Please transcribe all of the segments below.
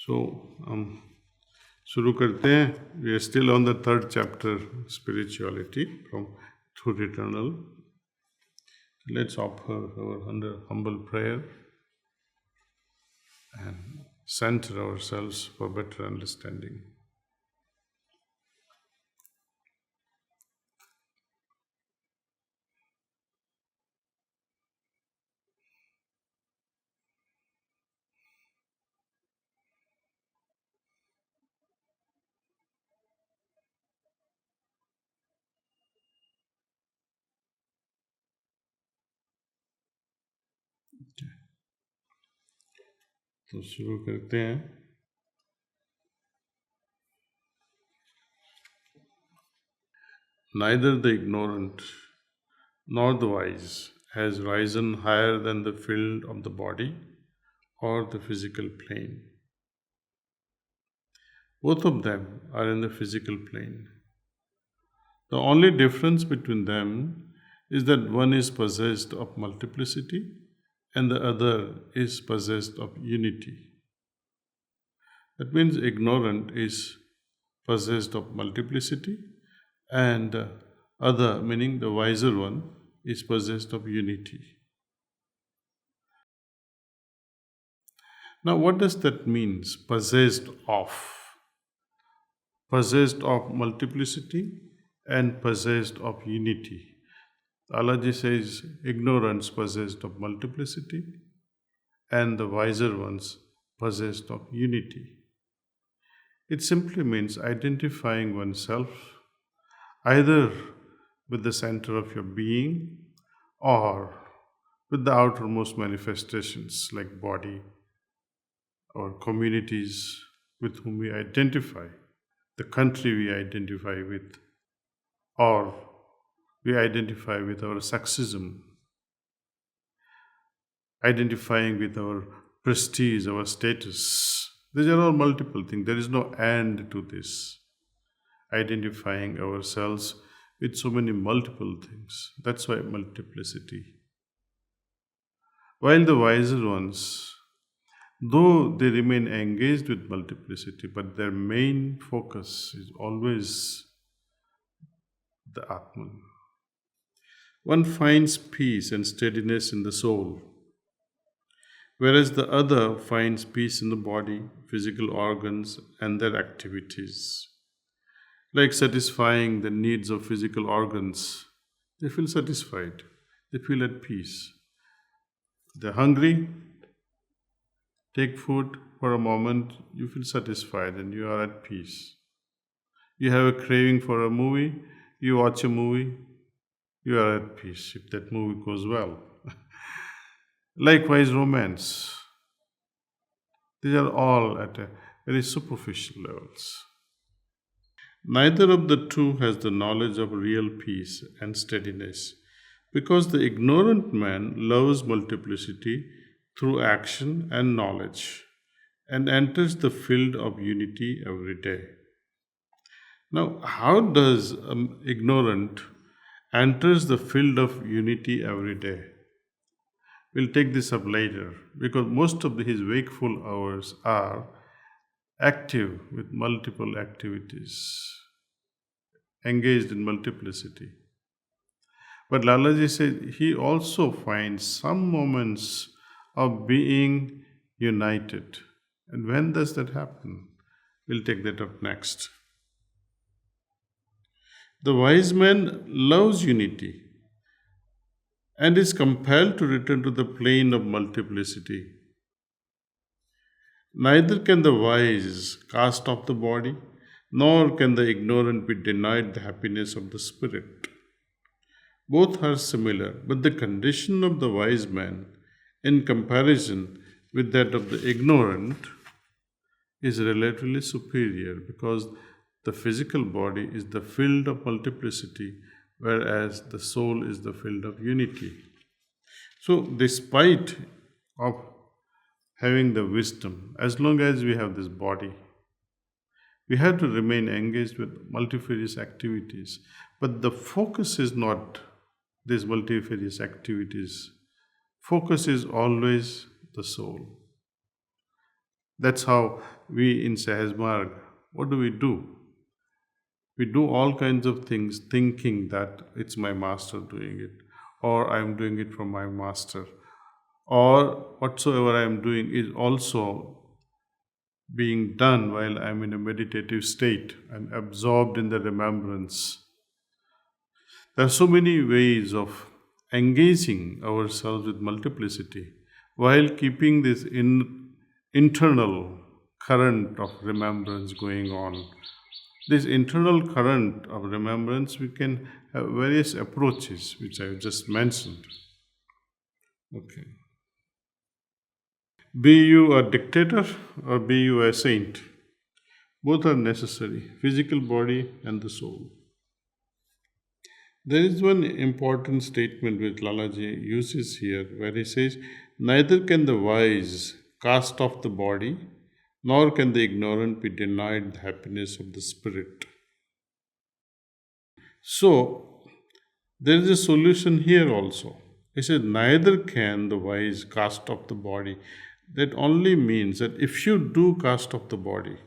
So, शुरू करते हैं. We are still on the third chapter, spirituality from Truth Eternal. Let's offer our humble prayer and center ourselves for better understanding. तो शुरू करते हैं. Neither the ignorant nor the wise has risen higher than the field of the body or the physical plane. Both of them are in the physical plane. The only difference between them is that one is possessed of multiplicity and the other is possessed of unity. That means ignorant is possessed of multiplicity and other, meaning the wiser one, is possessed of unity. Now, what does that mean? Possessed of. Possessed of multiplicity and possessed of unity. Daaji says ignorance possessed of multiplicity and the wiser ones possessed of unity. It simply means identifying oneself either with the center of your being or with the outermost manifestations like body or communities with whom we identify, the country we identify with, or we identify with our sexism, identifying with our prestige, our status. These are all multiple things. There is no end to this. Identifying ourselves with so many multiple things. That's why multiplicity. While the wiser ones, though they remain engaged with multiplicity, but their main focus is always the Atman. One finds peace and steadiness in the soul, whereas the other finds peace in the body, physical organs, and their activities. Like satisfying the needs of physical organs, they feel satisfied, they feel at peace. They're hungry, take food for a moment, you feel satisfied and you are at peace. You have a craving for a movie, you watch a movie, you are at peace if that movie goes well. Likewise, romance. These are all at a very superficial levels. Neither of the two has the knowledge of real peace and steadiness, because the ignorant man loves multiplicity through action and knowledge and enters the field of unity every day. Now, how does ignorant enters the field of unity every day? We'll take this up later, because most of his wakeful hours are active with multiple activities, engaged in multiplicity. But Lalaji said he also finds some moments of being united. And when does that happen? We'll take that up next. The wise man loves unity and is compelled to return to the plane of multiplicity. Neither can the wise cast off the body, nor can the ignorant be denied the happiness of the spirit. Both are similar, but the condition of the wise man, in comparison with that of the ignorant, is relatively superior, because the physical body is the field of multiplicity, whereas the soul is the field of unity. So, despite of having the wisdom, as long as we have this body, we have to remain engaged with multifarious activities. But the focus is not these multifarious activities. Focus is always the soul. That's how we in Sahasmarg, what do? We do all kinds of things thinking that it's my master doing it, or I'm doing it for my master, or whatsoever I'm doing is also being done while I'm in a meditative state. I'm absorbed in the remembrance. There are so many ways of engaging ourselves with multiplicity while keeping this internal current of remembrance going on. This internal current of remembrance, we can have various approaches, which I just mentioned. Okay. Be you a dictator or be you a saint, both are necessary, physical body and the soul. There is one important statement which Lalaji uses here where he says, neither can the wise cast off the body, nor can the ignorant be denied the happiness of the spirit. So, there is a solution here also. He said, neither can the wise cast off the body. That only means that if you do cast off the body,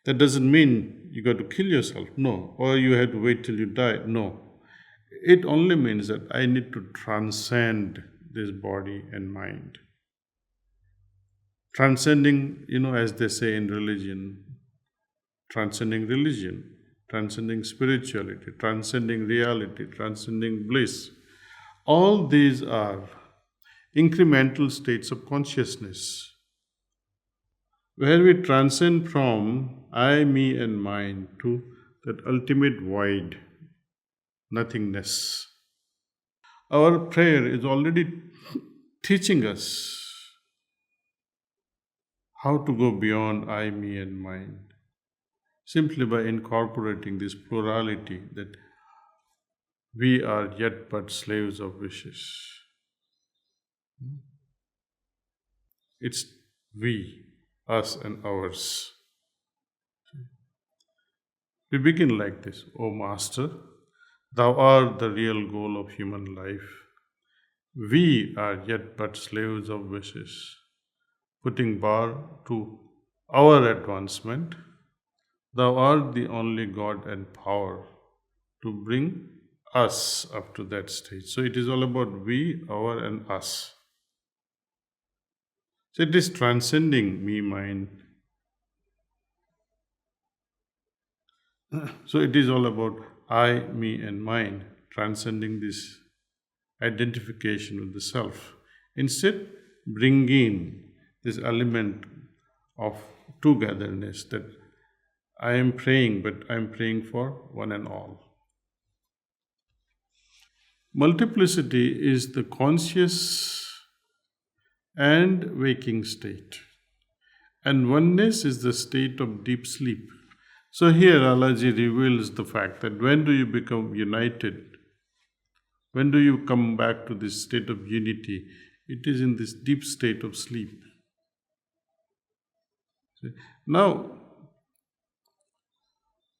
that doesn't mean you got to kill yourself, no, or you had to wait till you die, no. It only means that I need to transcend this body and mind. Transcending, as they say in religion, transcending spirituality, transcending reality, transcending bliss. All these are incremental states of consciousness where we transcend from I, me, and mine to that ultimate void, nothingness. Our prayer is already teaching us how to go beyond I, me, and mine simply by incorporating this plurality that we are yet but slaves of wishes. It's we, us, and ours. We begin like this: O Master, Thou art the real goal of human life. We are yet but slaves of wishes, putting bar to our advancement. Thou art the only God and power to bring us up to that stage. So it is all about we, our, and us. So it is transcending me, mine. So it is all about I, me, and mine, transcending this identification with the self. Instead, bring in this element of togetherness that I am praying, but I am praying for one and all. Multiplicity is the conscious and waking state, and oneness is the state of deep sleep. So here Alaji reveals the fact that when do you become united? When do you come back to this state of unity? It is in this deep state of sleep. Now,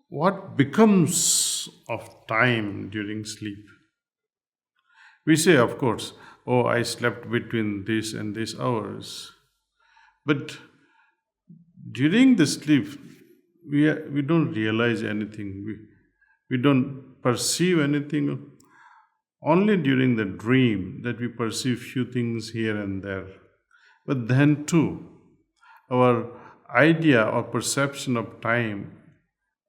what becomes of time during sleep? We say, of course, oh, I slept between this and this hours. But during the sleep, we don't realize anything. We don't perceive anything. Only during the dream that we perceive few things here and there. But then too, our idea or perception of time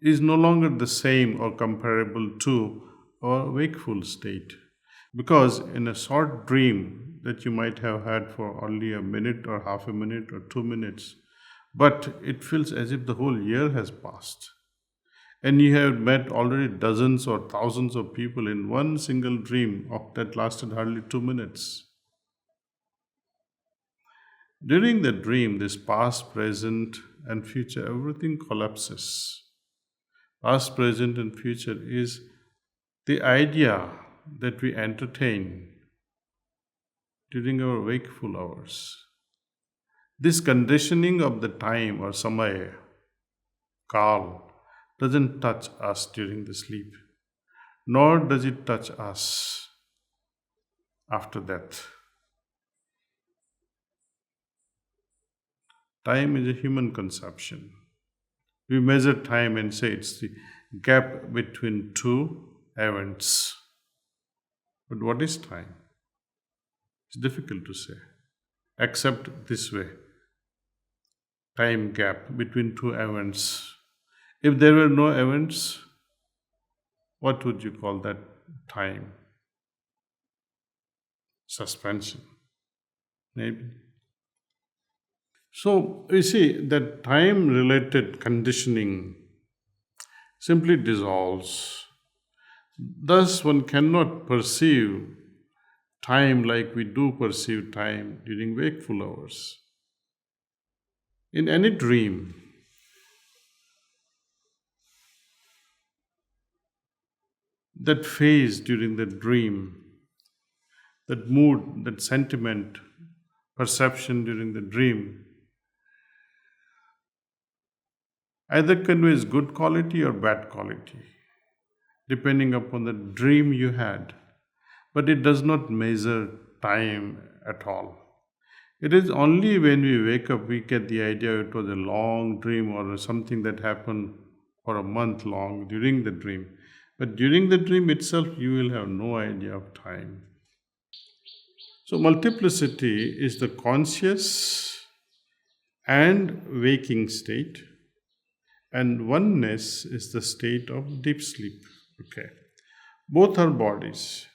is no longer the same or comparable to our wakeful state. Because in a short dream that you might have had for only a minute or half a minute or 2 minutes, but it feels as if the whole year has passed. And you have met already dozens or thousands of people in one single dream that lasted hardly 2 minutes. During the dream, this past, present, and future, everything collapses. Past, present, and future is the idea that we entertain during our wakeful hours. This conditioning of the time or samaya, kal, doesn't touch us during the sleep, nor does it touch us after death. Time is a human conception. We measure time and say it's the gap between two events. But what is time? It's difficult to say, except this way: time gap between two events. If there were no events, what would you call that time? Suspension, maybe. So we see that time related conditioning simply dissolves. Thus, one cannot perceive time like we do perceive time during wakeful hours. In any dream, that phase during the dream, that mood, that sentiment, perception during the dream, either conveys good quality or bad quality, depending upon the dream you had. But it does not measure time at all. It is only when we wake up we get the idea it was a long dream or something that happened for a month long during the dream. But during the dream itself, you will have no idea of time. So, multiplicity is the conscious and waking state, and oneness is the state of deep sleep. Okay. Both are bodies.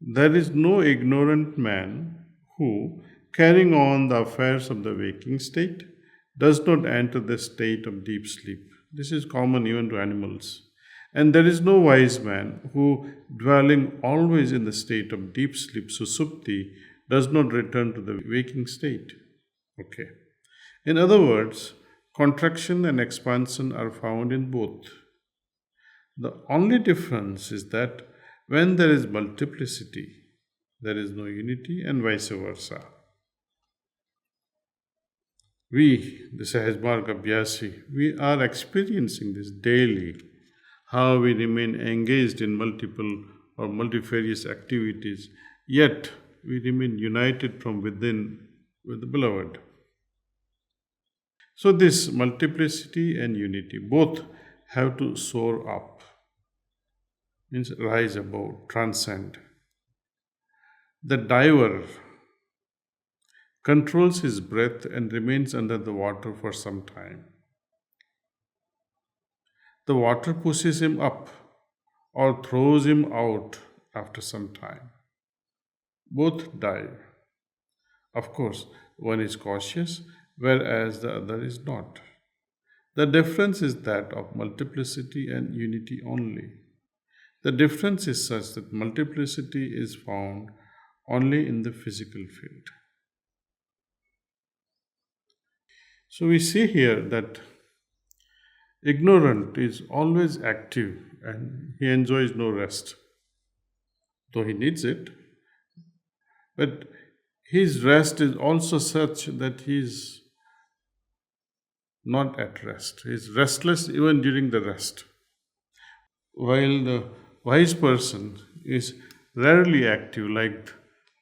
There is no ignorant man who, carrying on the affairs of the waking state, does not enter the state of deep sleep. This is common even to animals. And there is no wise man who, dwelling always in the state of deep sleep, susupti, does not return to the waking state. Okay. In other words, contraction and expansion are found in both. The only difference is that when there is multiplicity, there is no unity, and vice versa. We, the Sahajmarg Abhyasi, we are experiencing this daily, how we remain engaged in multiple or multifarious activities, yet we remain united from within with the Beloved. So, this multiplicity and unity both have to soar up, means rise above, transcend. The diver controls his breath and remains under the water for some time. The water pushes him up or throws him out after some time. Both dive. Of course, one is cautious, whereas the other is not. The difference is that of multiplicity and unity only. The difference is such that multiplicity is found only in the physical field. So we see here that ignorant is always active and he enjoys no rest, though he needs it. But his rest is also such that he is not at rest. He is restless even during the rest. While the wise person is rarely active like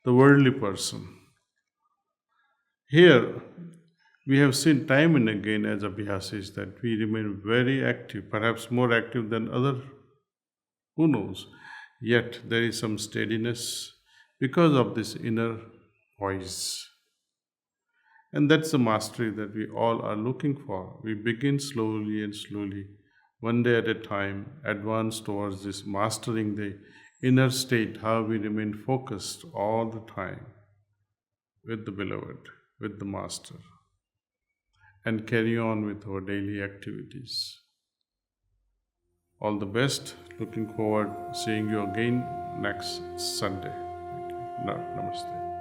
the worldly person. Here, we have seen time and again as Abhyasis that we remain very active, perhaps more active than other, who knows. Yet there is some steadiness because of this inner voice. And that's the mastery that we all are looking for. We begin slowly and slowly, one day at a time, advance towards this mastering the inner state, how we remain focused all the time with the Beloved, with the Master, and carry on with our daily activities. All the best. Looking forward seeing you again next Sunday. Namaste.